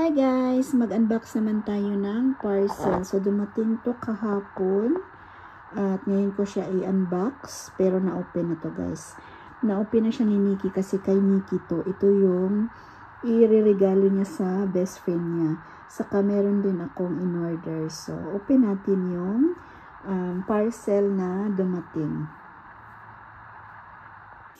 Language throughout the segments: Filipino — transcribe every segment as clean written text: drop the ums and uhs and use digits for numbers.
Hi guys! Mag-unbox naman tayo ng parcel. So, dumating to kahapon. At ngayon ko siya i-unbox. Pero na-open na to guys. Na-open na siya ni Nikki kasi kay Nikki to. Ito yung i-regalo niya sa best friend niya. Saka meron din akong in-order. So, open natin yung parcel na dumating.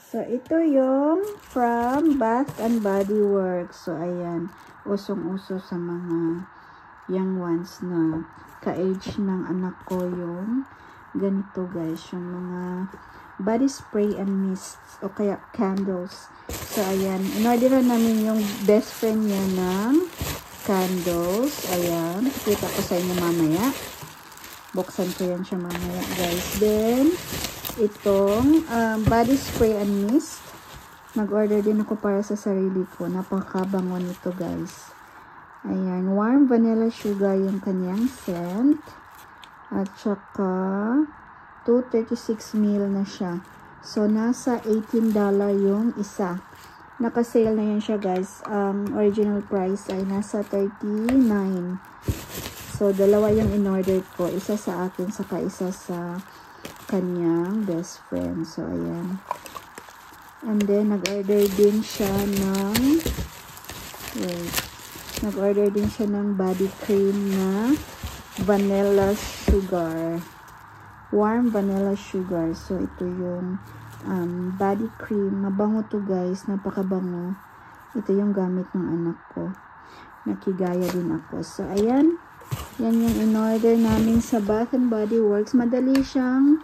So, ito yung from Bath and Body Works. So, ayan. Usong-uso sa mga young ones na ka-age ng anak ko yung ganito guys. Yung mga body spray and mists o kaya candles. So, ayan. In-orderan namin yung best friend niya ng candles. Ayan. Kita ko sa inyo mamaya. Buksan ko yan siya mamaya guys. Then, itong body spray and mist. Nag-order din ako para sa sarili ko. Napakabango nito guys. Ayan. Warm vanilla sugar yung kanyang scent. At saka 236 ml na siya. So, nasa $18 yung isa. Naka-sale na yan siya guys. Ang original price ay nasa $39. So, dalawa yung in-order ko. Isa sa akin, saka isa sa kanyang best friend. So, ayan. And then, nag-order din siya ng nag-order din siya ng body cream na vanilla sugar. Warm vanilla sugar. So, ito yung body cream. Mabango to guys. Napakabango. Ito yung gamit ng anak ko. Nakigaya din ako. So, ayan. Yan yung in-order namin sa Bath and Body Works. Madali siyang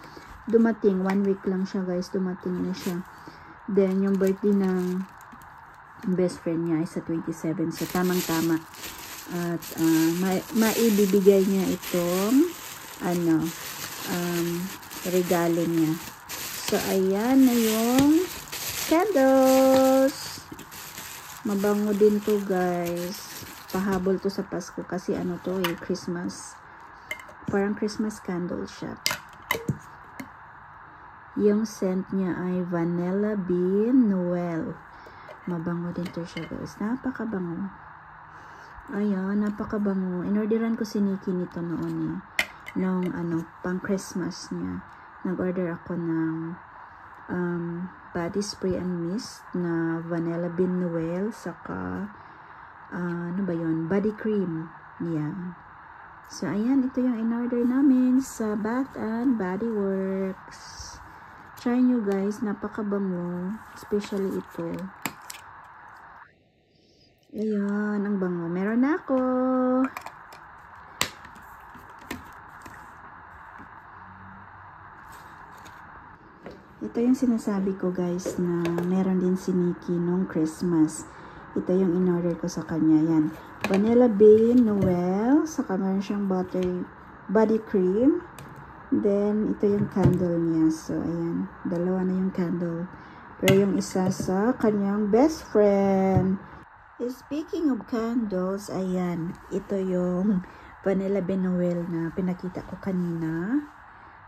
dumating. 1 week lang siya guys. Dumating na siya. Then, yung birthday ng best friend niya ay sa 27. So, tamang-tama. At, maibibigay niya itong, regalo niya. So, ayan na yung candles. Mabango din to guys. Pahabol to sa Pasko kasi Christmas. Parang Christmas candle siya. Yung scent niya ay Vanilla Bean Noel. Mabango din to siya guys. Napakabango. Ayan, napakabango. Inorderan ko si Nikki nito noon nung pang Christmas niya. Nag-order ako ng body spray and mist na Vanilla Bean Noel. Saka body cream niya. So, ayan, ito yung in-order namin sa Bath and Body Works. Try nyo guys, napakabango. Especially ito. Ayan, ang bango. Meron na ako. Ito yung sinasabi ko guys na meron din si Nikki nung Christmas. Ito yung in-order ko sa kanya. Yan. Vanilla Bean Noel. Saka meron siyang body cream. Then, ito yung candle niya. So, ayan. Dalawa na yung candle. Pero yung isa sa kanyang best friend. Speaking of candles, ayan. Ito yung Vanilla Bean Noel na pinakita ko kanina.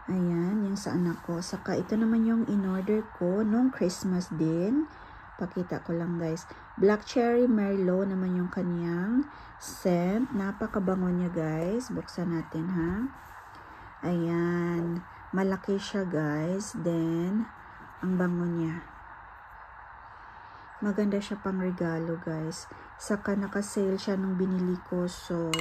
Ayan. Yung sa anak ko. Saka ito naman yung in-order ko nung Christmas din. Pakita ko lang guys. Black Cherry Merlot naman yung kanyang scent. Napakabango niya guys. Buksan natin ha. Ayan. Malaki siya guys. Then, ang bango niya. Maganda siya pang regalo guys. Saka naka-sale siya nung binili ko. So,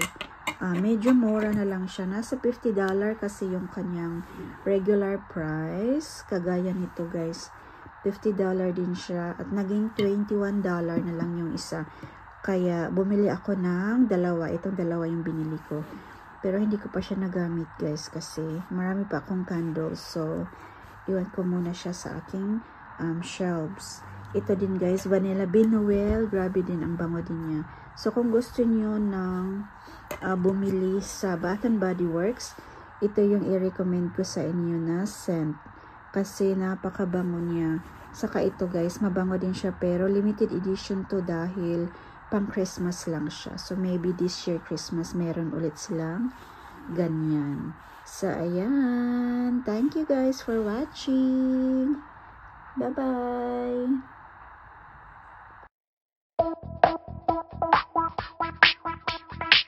medyo mura na lang siya. Nasa $50 kasi yung kanyang regular price. Kagaya nito guys. $50 din siya. At naging $21 na lang yung isa. Kaya, bumili ako ng dalawa. Itong dalawa yung binili ko. Pero hindi ko pa siya nagamit guys kasi marami pa akong candles. So, iwan ko muna siya sa aking shelves. Ito din guys, Vanilla Bean Noel. Grabe din, ang bango din niya. So, kung gusto niyo ng bumili sa Bath and Body Works, ito yung i-recommend ko sa inyo na scent. Kasi napakabango niya. Saka ito guys, mabango din siya pero limited edition to dahil pang Christmas lang siya. So, maybe this year Christmas meron ulit silang ganyan. So, ayan. Thank you guys for watching. Bye-bye.